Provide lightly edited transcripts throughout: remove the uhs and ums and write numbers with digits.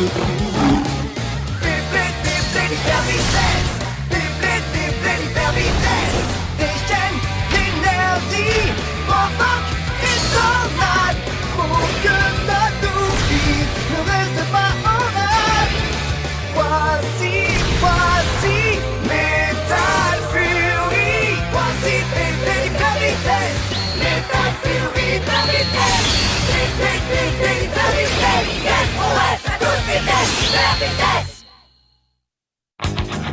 Beyblade hyper vitesse. Beyblade hyper vitesse. Déchaîne l'énergie, provoque une tornade pour que notre oubli ne reste pas en rade. Voici Metal Fury. Voici Beyblade hyper vitesse. Metal Fury hyper vitesse. Beyblade hyper vitesse. Quelle prouesse à toute vitesse, hyper vitesse.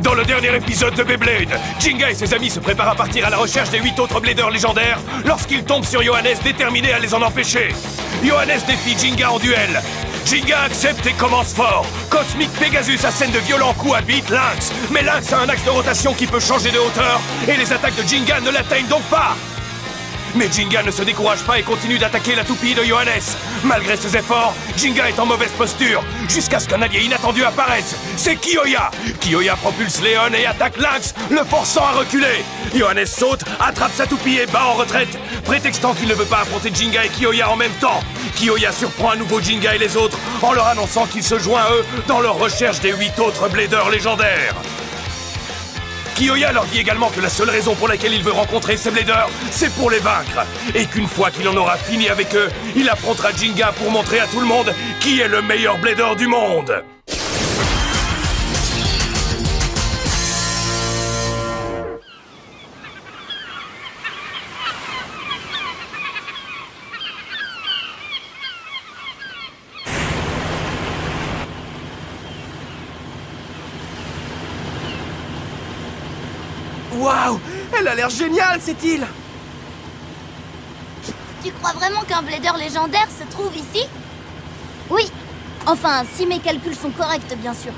Dans le dernier épisode de Beyblade, Jinga et ses amis se préparent à partir à la recherche des 8 autres bladers légendaires lorsqu'ils tombent sur Johannes déterminé à les en empêcher. Johannes défie Jinga en duel. Jinga accepte et commence fort. Cosmic Pegasus assène de violents coups à Beat Lynx. Mais Lynx a un axe de rotation qui peut changer de hauteur et les attaques de Jinga ne l'atteignent donc pas. Mais Jinga ne se décourage pas et continue d'attaquer la toupie de Johannes. Malgré ses efforts, Jinga est en mauvaise posture, jusqu'à ce qu'un allié inattendu apparaisse. C'est Kiyoya. Kiyoya propulse Léon et attaque Lynx, le forçant à reculer. Johannes saute, attrape sa toupie et bat en retraite, prétextant qu'il ne veut pas affronter Jinga et Kiyoya en même temps. Kiyoya surprend à nouveau Jinga et les autres, en leur annonçant qu'il se joint à eux dans leur recherche des 8 autres bladers légendaires. Kiyoya leur dit également que la seule raison pour laquelle il veut rencontrer ces bladers, c'est pour les vaincre. Et qu'une fois qu'il en aura fini avec eux, il affrontera Jinga pour montrer à tout le monde qui est le meilleur blader du monde. Waouh! Elle a l'air géniale, cette île! Tu crois vraiment qu'un blader légendaire se trouve ici? Oui. Enfin, si mes calculs sont corrects, bien sûr.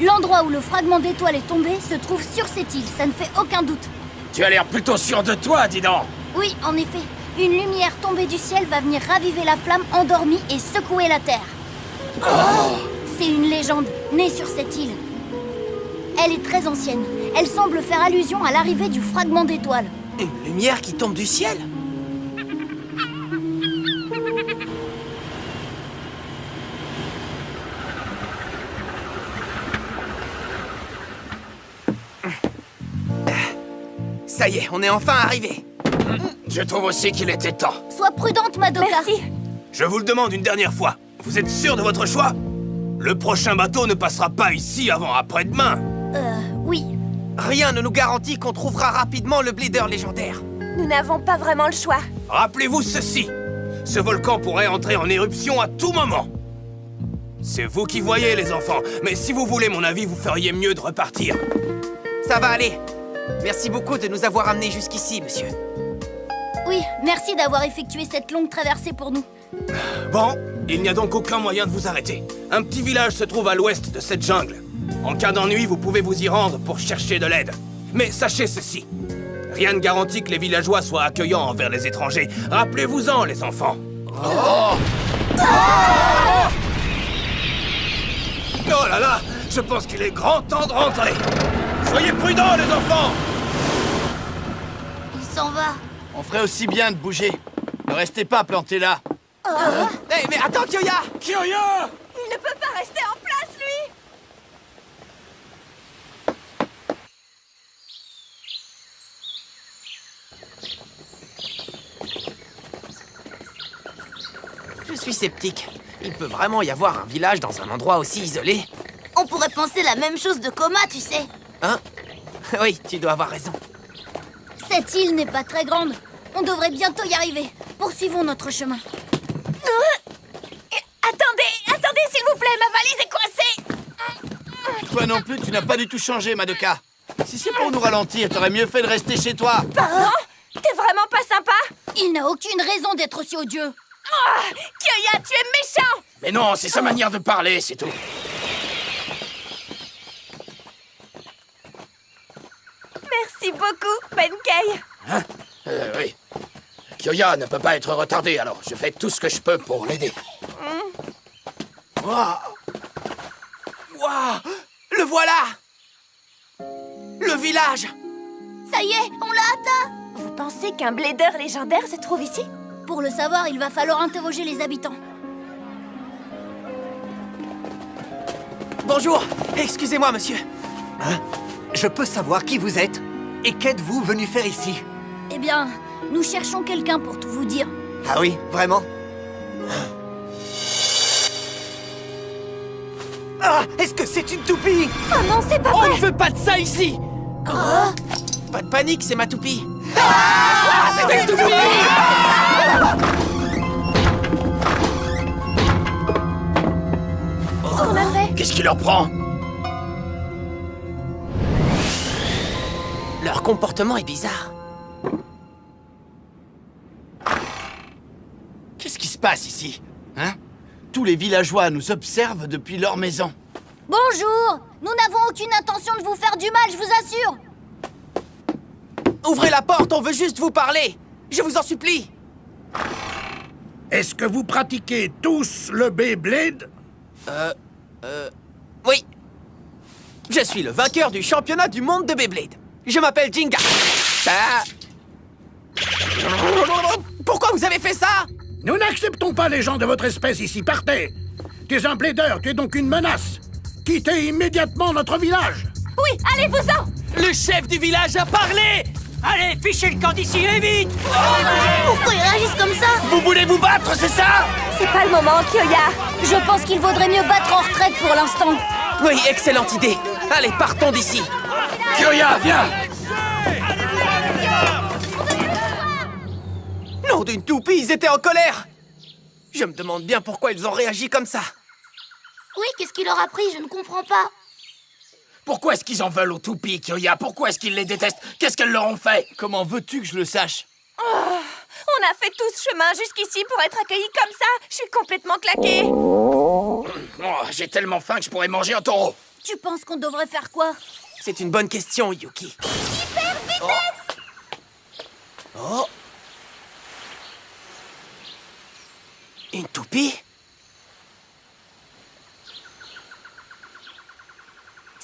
L'endroit où le fragment d'étoile est tombé se trouve sur cette île, ça ne fait aucun doute. Tu as l'air plutôt sûr de toi, dis donc. Oui, en effet. Une lumière tombée du ciel va venir raviver la flamme endormie et secouer la Terre. Oh! C'est une légende, née sur cette île. Elle est très ancienne. Elle semble faire allusion à l'arrivée du fragment d'étoile. Une lumière qui tombe du ciel? Ça y est, on est enfin arrivé. Je trouve aussi qu'il était temps. Sois prudente, Madoka. Merci. Je vous le demande une dernière fois, vous êtes sûr de votre choix? Le prochain bateau ne passera pas ici avant après-demain. Oui. Rien ne nous garantit qu'on trouvera rapidement le blader légendaire. Nous n'avons pas vraiment le choix. Rappelez-vous ceci, ce volcan pourrait entrer en éruption à tout moment. C'est vous qui voyez, les enfants, mais si vous voulez mon avis, vous feriez mieux de repartir. Ça va aller. Merci beaucoup de nous avoir amenés jusqu'ici, monsieur. Oui, merci d'avoir effectué cette longue traversée pour nous. Bon, il n'y a donc aucun moyen de vous arrêter. Un petit village se trouve à l'ouest de cette jungle. En cas d'ennui, vous pouvez vous y rendre pour chercher de l'aide. Mais sachez ceci, rien ne garantit que les villageois soient accueillants envers les étrangers. Rappelez-vous-en, les enfants. Oh là là, je pense qu'il est grand temps de rentrer. Soyez prudents, les enfants. Il s'en va. On ferait aussi bien de bouger. Ne restez pas plantés là. Hey, mais attends, Kiyoya! Kiyoya! Il ne peut pas rester en place, lui! Je suis sceptique. Il peut vraiment y avoir un village dans un endroit aussi isolé? On pourrait penser la même chose de Coma, tu sais. Hein? Oui, tu dois avoir raison. Cette île n'est pas très grande. On devrait bientôt y arriver. Poursuivons notre chemin. Attendez, s'il vous plaît, ma valise est coincée. Toi non plus, tu n'as pas du tout changé, Madoka. Si c'est pour nous ralentir, t'aurais mieux fait de rester chez toi. Pardon? T'es vraiment pas sympa? Il n'a aucune raison d'être aussi odieux. Oh, Kiyoya, tu es méchant! Mais non, c'est sa manière de parler, c'est tout. Merci beaucoup, Benkei. Hein? Oui. Kiyoya ne peut pas être retardé, alors je fais tout ce que je peux pour l'aider. Waouh! Le voilà! Le village! Ça y est, on l'a atteint. Vous pensez qu'un blader légendaire se trouve ici? Pour le savoir, il va falloir interroger les habitants. Bonjour. Excusez-moi, monsieur. Je peux savoir qui vous êtes? Et qu'êtes-vous venu faire ici? Eh bien, nous cherchons quelqu'un pour tout vous dire. Ah oui, vraiment? Ah, est-ce que c'est une toupie? Oh non, c'est pas On vrai. ne veut pas de ça ici. Pas de panique, c'est ma toupie. C'est une toupie. Qu'est-ce qu'on a fait? Qu'est-ce qui leur prend? Leur comportement est bizarre. Qu'est-ce qui se passe ici? Hein? Tous les villageois nous observent depuis leur maison. Bonjour. Nous n'avons aucune intention de vous faire du mal, je vous assure. Ouvrez la porte, on veut juste vous parler. Je vous en supplie. Est-ce que vous pratiquez tous le Beyblade? Oui. Je suis le vainqueur du championnat du monde de Beyblade. Je m'appelle Jinga. Pourquoi vous avez fait ça? Nous n'acceptons pas les gens de votre espèce ici. Partez! Tu es un blader, tu es donc une menace. Quittez immédiatement notre village. Oui, allez-vous-en. Le chef du village a parlé. Allez, fichez le camp d'ici, et vite! Pourquoi ils réagissent comme ça? Vous voulez vous battre, c'est ça? C'est pas le moment, Kyoya. Je pense qu'il vaudrait mieux battre en retraite pour l'instant. Oui, excellente idée. Allez, partons d'ici. Kyoya, viens! Nom d'une toupie, ils étaient en colère. Je me demande bien pourquoi ils ont réagi comme ça. Oui, qu'est-ce qu'il leur a pris? Je ne comprends pas. Pourquoi est-ce qu'ils en veulent aux toupies, Kyoya? Pourquoi est-ce qu'ils les détestent? Qu'est-ce qu'elles leur ont fait? Comment veux-tu que je le sache? On a fait tout ce chemin jusqu'ici pour être accueillis comme ça. Je suis complètement claquée. Oh, j'ai tellement faim que je pourrais manger un taureau. Tu penses qu'on devrait faire quoi? C'est une bonne question, Yuki. Oh. Une toupie?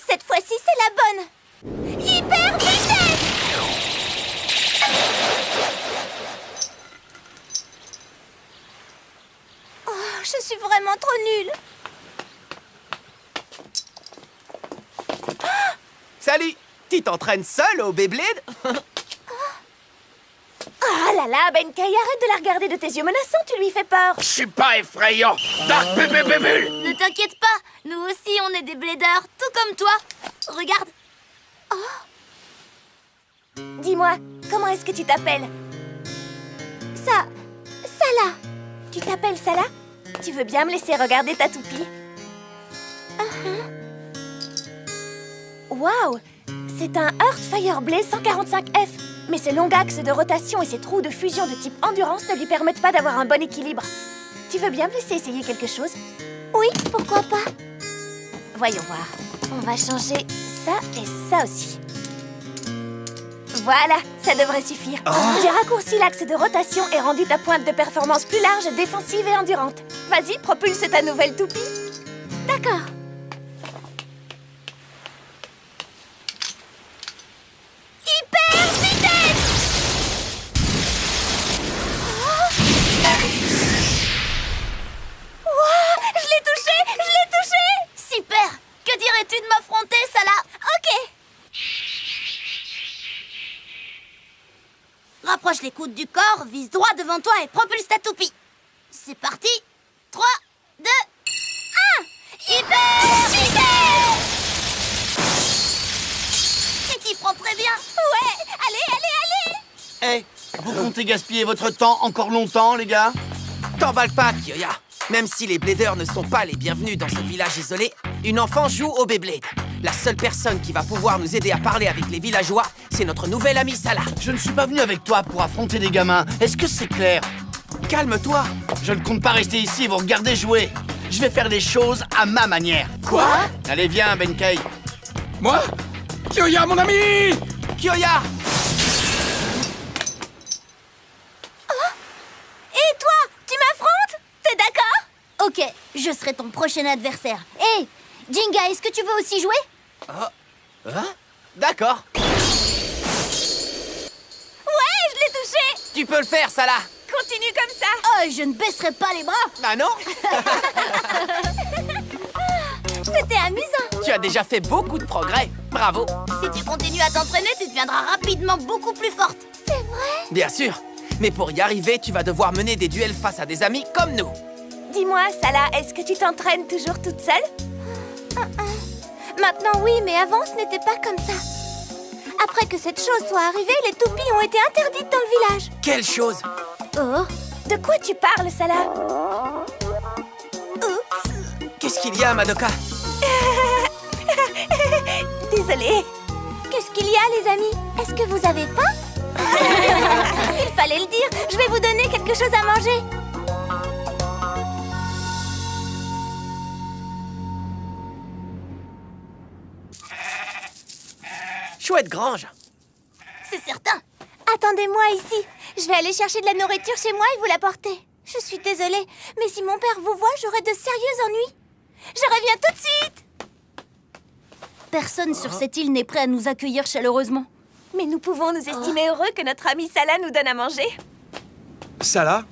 Cette fois-ci, c'est la bonne. Hyper vitesse! Oh, je suis vraiment trop nulle. Salut! Tu t'entraînes seul au Beyblade? Oh là là, Benkei, arrête de la regarder de tes yeux menaçants, tu lui fais peur. Je suis pas effrayant. Dark Bébébébule! Ne t'inquiète pas, nous aussi on est des bladers, tout comme toi. Regarde. Dis-moi, comment est-ce que tu t'appelles? Sala. Tu t'appelles Sala? Tu veux bien me laisser regarder ta toupie? Waouh! C'est un Earth Fireblaze 145F. Mais ses longs axes de rotation et ses trous de fusion de type endurance ne lui permettent pas d'avoir un bon équilibre. Tu veux bien me laisser essayer quelque chose? Oui, pourquoi pas? Voyons voir. On va changer ça et ça aussi. Voilà, ça devrait suffire. J'ai raccourci l'axe de rotation et rendu ta pointe de performance plus large, défensive et endurante. Vas-y, propulse ta nouvelle toupie. D'accord. Hyper vitesse! Wow, je l'ai touché! Super. Que dirais-tu de m'affronter, Sala? Ok. Rapproche les coudes du corps, vise droit devant toi et propulse ta toupie. C'est parti. 3, 2, 1. Hyper vitesse! Tu t'y prends très bien. Ouais, allez! Eh, vous comptez gaspiller votre temps encore longtemps, les gars? T'emballe pas, Kyoya. Même si les bladers ne sont pas les bienvenus dans ce village isolé, une enfant joue au Beyblade. La seule personne qui va pouvoir nous aider à parler avec les villageois, c'est notre nouvelle amie Sala. Je ne suis pas venu avec toi pour affronter des gamins. Est-ce que c'est clair? Calme-toi. Je ne compte pas rester ici et vous regarder jouer. Je vais faire les choses à ma manière. Quoi? Allez, viens, Benkei. Moi? Kyoya, mon ami! Kyoya! Et toi, tu m'affrontes? T'es d'accord? Ok, je serai ton prochain adversaire. Hé, Jinga, est-ce que tu veux aussi jouer? D'accord. Ouais, je l'ai touché! Tu peux le faire, Sala. Continue comme ça! Oh, je ne baisserai pas les bras. Bah non. C'était amusant! Tu as déjà fait beaucoup de progrès. Bravo. Si tu continues à t'entraîner, tu deviendras rapidement beaucoup plus forte. C'est vrai? Bien sûr. Mais pour y arriver, tu vas devoir mener des duels face à des amis comme nous. Dis-moi, Salah, est-ce que tu t'entraînes toujours toute seule? Maintenant, oui, mais avant, ce n'était pas comme ça. Après que cette chose soit arrivée, les toupies ont été interdites dans le village. Quelle chose? Oh, de quoi tu parles, Salah? Oups. Qu'est-ce qu'il y a, Madoka? Désolée. Qu'est-ce qu'il y a, les amis? Est-ce que vous avez faim? Il fallait le dire. Je vais vous donner quelque chose à manger. Chouette grange. C'est certain. Attendez-moi ici. Je vais aller chercher de la nourriture chez moi et vous l'apporter. Je suis désolée, mais si mon père vous voit, j'aurai de sérieux ennuis. Je reviens tout de suite. Personne sur cette île n'est prêt à nous accueillir chaleureusement. Mais nous pouvons nous estimer heureux que notre ami Salah nous donne à manger. Salah?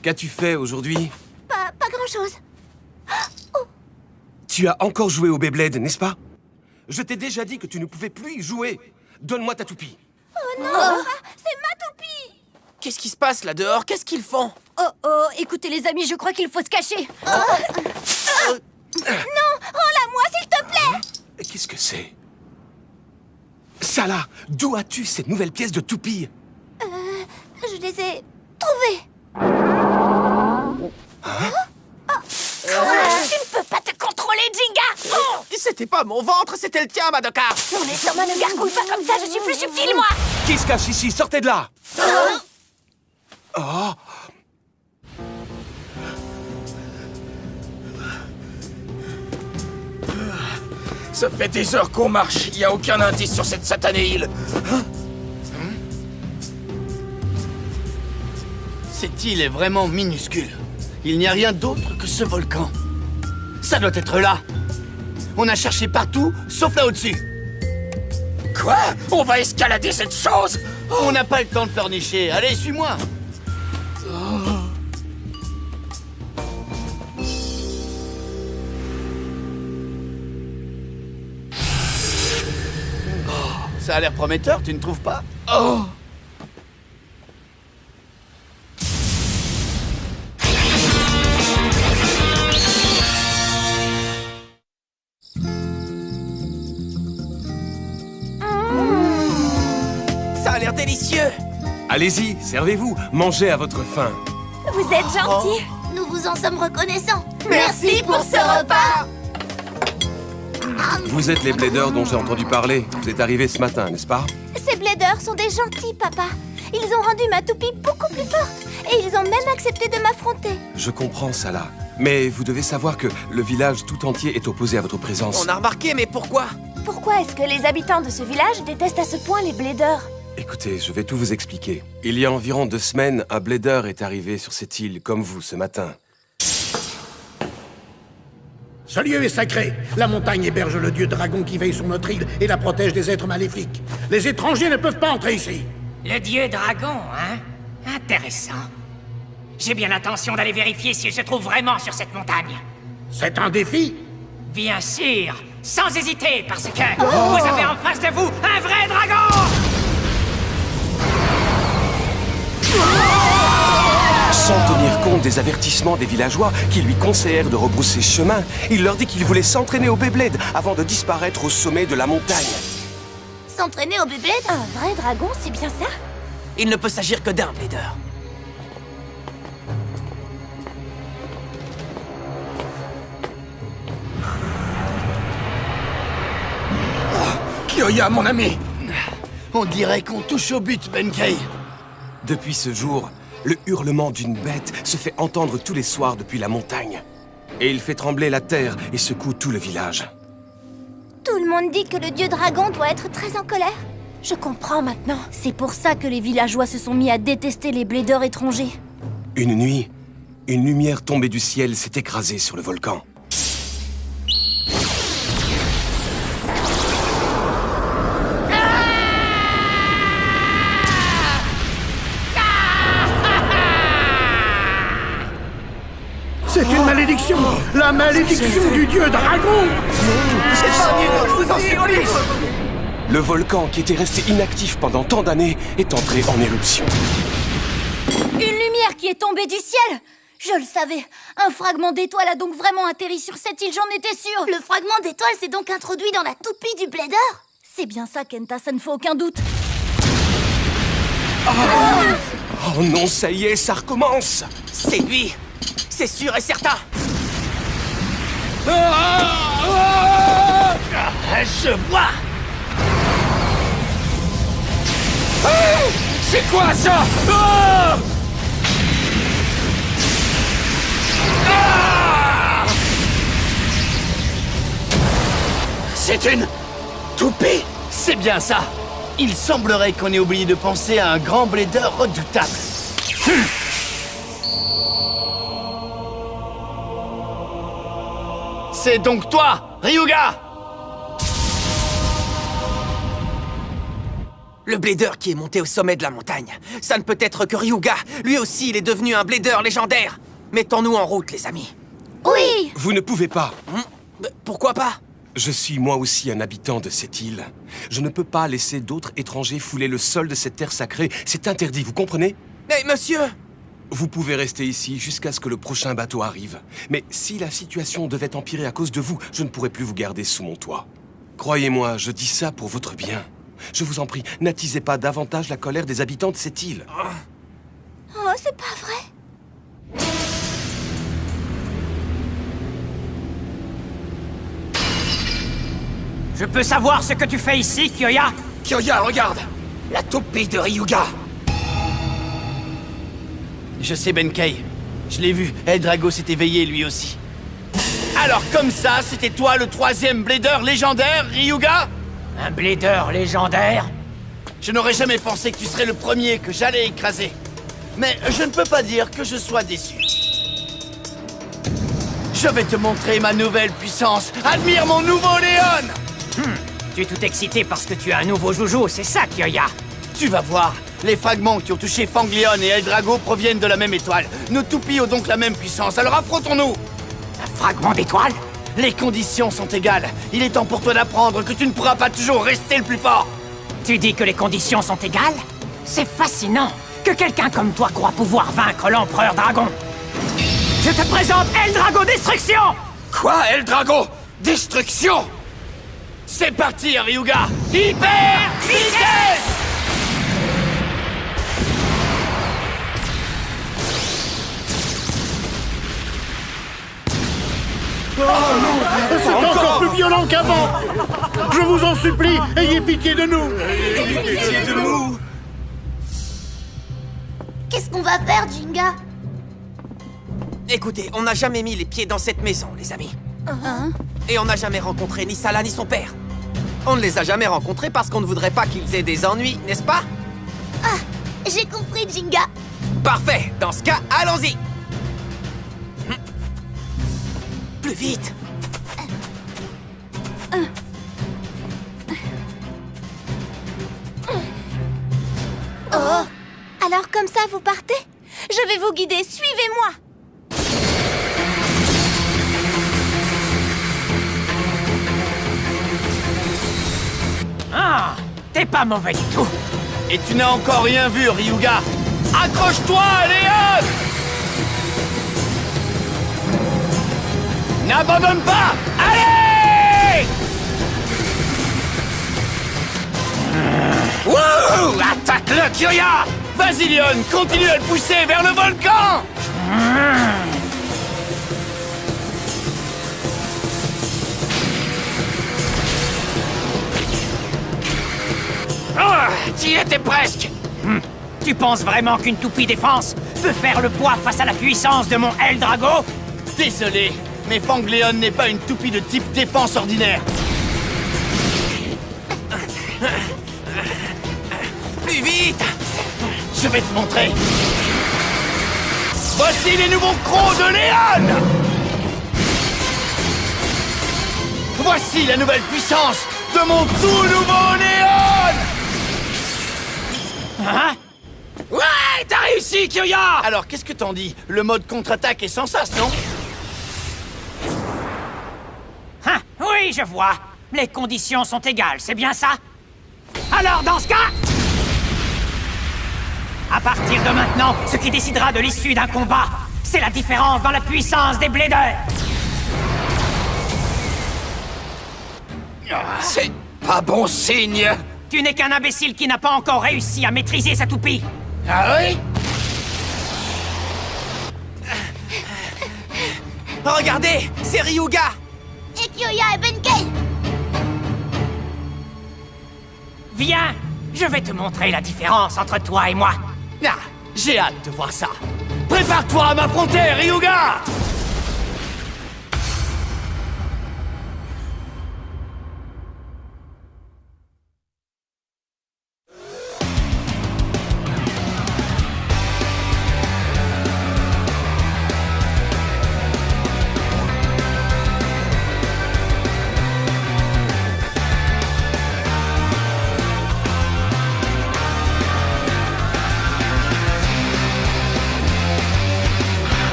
Qu'as-tu fait aujourd'hui? Pas grand-chose. Tu as encore joué au Beyblade, n'est-ce pas? Je t'ai déjà dit que tu ne pouvais plus y jouer. Donne-moi ta toupie. Oh non, papa, c'est ma toupie. Qu'est-ce qui se passe là dehors? Qu'est-ce qu'ils font? Oh, écoutez les amis, je crois qu'il faut se cacher. Non, rends-la-moi, s'il te plaît. Qu'est-ce que c'est? Salah, d'où as-tu ces nouvelles pièces de toupie? Je les ai trouvées. Tu ne peux pas te contrôler, Jinga. C'était pas mon ventre, c'était le tien, Madoka. Non mais sûrement ne gargouille pas comme ça, je suis plus subtile, moi. Qui se cache ici? Sortez de là! Oh. Ça fait des heures qu'on marche. Il n'y a aucun indice sur cette satanée île. Cette île est vraiment minuscule. Il n'y a rien d'autre que ce volcan. Ça doit être là. On a cherché partout, sauf là au-dessus. Quoi? On va escalader cette chose? On n'a pas le temps de pleurnicher. Allez, suis-moi. Ça a l'air prometteur, tu ne trouves pas? Oh! Ça a l'air délicieux. Allez-y, servez-vous, mangez à votre faim. Vous êtes gentil. Nous vous en sommes reconnaissants. Merci pour ce repas. Vous êtes les bladers dont j'ai entendu parler. Vous êtes arrivés ce matin, n'est-ce pas? Ces bladers sont des gentils, papa. Ils ont rendu ma toupie beaucoup plus forte. Et ils ont même accepté de m'affronter. Je comprends, Salah. Mais vous devez savoir que le village tout entier est opposé à votre présence. On a remarqué, mais pourquoi? Pourquoi est-ce que les habitants de ce village détestent à ce point les bladers? Écoutez, je vais tout vous expliquer. Il y a environ 2 semaines, un blader est arrivé sur cette île, comme vous, ce matin. Ce lieu est sacré. La montagne héberge le dieu dragon qui veille sur notre île et la protège des êtres maléfiques. Les étrangers ne peuvent pas entrer ici. Le dieu dragon, hein? Intéressant. J'ai bien l'intention d'aller vérifier s'il se trouve vraiment sur cette montagne. C'est un défi? Bien sûr, sans hésiter, parce que vous avez en face de vous un vrai dragon! Sans tenir compte des avertissements des villageois qui lui conseillèrent de rebrousser chemin, il leur dit qu'il voulait s'entraîner au Beyblade avant de disparaître au sommet de la montagne. S'entraîner au Beyblade? Un vrai dragon, c'est bien ça? Il ne peut s'agir que d'un blader. Kyoya, mon ami! On dirait qu'on touche au but, Benkei. Depuis ce jour, le hurlement d'une bête se fait entendre tous les soirs depuis la montagne. Et il fait trembler la terre et secoue tout le village. Tout le monde dit que le dieu dragon doit être très en colère. Je comprends maintenant. C'est pour ça que les villageois se sont mis à détester les bladers étrangers. Une nuit, une lumière tombée du ciel s'est écrasée sur le volcan. C'est une malédiction! La malédiction du dieu dragon! Épargnez-nous, je vous en supplie! Le volcan qui était resté inactif pendant tant d'années est entré en éruption. Une lumière qui est tombée du ciel! Je le savais. Un fragment d'étoile a donc vraiment atterri sur cette île, j'en étais sûre. Le fragment d'étoile s'est donc introduit dans la toupie du Blader? C'est bien ça, Kenta, ça ne fait aucun doute. Oh non, ça y est, ça recommence! C'est lui! C'est sûr et certain! Je vois! C'est quoi ça? Ah! C'est une toupie! C'est bien ça! Il semblerait qu'on ait oublié de penser à un grand blader redoutable. C'est donc toi, Ryuga! Le Blader qui est monté au sommet de la montagne. Ça ne peut être que Ryuga. Lui aussi, il est devenu un Blader légendaire. Mettons-nous en route, les amis. Oui! Vous ne pouvez pas. Pourquoi pas? Je suis moi aussi un habitant de cette île. Je ne peux pas laisser d'autres étrangers fouler le sol de cette terre sacrée. C'est interdit, vous comprenez? Mais monsieur! Vous pouvez rester ici jusqu'à ce que le prochain bateau arrive. Mais si la situation devait empirer à cause de vous, je ne pourrais plus vous garder sous mon toit. Croyez-moi, je dis ça pour votre bien. Je vous en prie, n'attisez pas davantage la colère des habitants de cette île. Oh, c'est pas vrai. Je peux savoir ce que tu fais ici, Kyoya? Kyoya, regarde! La toupie de Ryuga! Je sais, Benkei. Je l'ai vu. Eldrago s'est éveillé lui aussi. Alors comme ça, c'était toi le troisième Blader légendaire, Ryuga? Un Blader légendaire? Je n'aurais jamais pensé que tu serais le premier que j'allais écraser. Mais je ne peux pas dire que je sois déçu. Je vais te montrer ma nouvelle puissance. Admire mon nouveau Léon! Tu es tout excité parce que tu as un nouveau joujou, c'est ça, Kyoya? Tu vas voir. Les fragments qui ont touché Fanglion et Eldrago proviennent de la même étoile. Nos toupies ont donc la même puissance, alors affrontons-nous! Un fragment d'étoile? Les conditions sont égales. Il est temps pour toi d'apprendre que tu ne pourras pas toujours rester le plus fort. Tu dis que les conditions sont égales? C'est fascinant que quelqu'un comme toi croit pouvoir vaincre l'Empereur Dragon. Je te présente Eldrago Destruction! Quoi, Eldrago? Destruction? C'est parti, Ryuga! Hyper vitesse! C'est encore plus violent qu'avant! Je vous en supplie, ayez pitié de nous! Qu'est-ce qu'on va faire, Jinga? Écoutez, on n'a jamais mis les pieds dans cette maison, les amis. Hein? Et on n'a jamais rencontré ni Salah ni son père. On ne les a jamais rencontrés parce qu'on ne voudrait pas qu'ils aient des ennuis, n'est-ce pas? Ah, j'ai compris, Jinga. Parfait. Dans ce cas, allons-y. Plus vite. Oh! Alors comme ça, vous partez? Je vais vous guider, suivez-moi! Ah, t'es pas mauvais du tout. Et tu n'as encore rien vu, Ryuga! Accroche-toi, Léon! N'abandonne pas! Allez! Wouh! Attaque-le, Kyoya! Vas-y, Léon, continue à le pousser vers le volcan! Ah, t'y étais presque! Tu penses vraiment qu'une toupie défense peut faire le poids face à la puissance de mon Eldrago? Désolé, mais Fangléon n'est pas une toupie de type défense ordinaire. Plus vite! Je vais te montrer. Voici les nouveaux crocs de Léon! Voici la nouvelle puissance de mon tout nouveau Léon! Hein? Ouais, t'as réussi, Kyoya! Alors, qu'est-ce que t'en dis? Le mode contre-attaque est sans sas, non? Oui, je vois. Les conditions sont égales, c'est bien ça? Alors, dans ce cas... À partir de maintenant, ce qui décidera de l'issue d'un combat, c'est la différence dans la puissance des Bladers. C'est pas bon signe. Tu n'es qu'un imbécile qui n'a pas encore réussi à maîtriser sa toupie. Ah oui? Regardez, c'est Ryuga. Et Kyoya et Benkei. Viens, je vais te montrer la différence entre toi et moi. Ah, j'ai hâte de voir ça. Prépare-toi à m'affronter, Ryuga!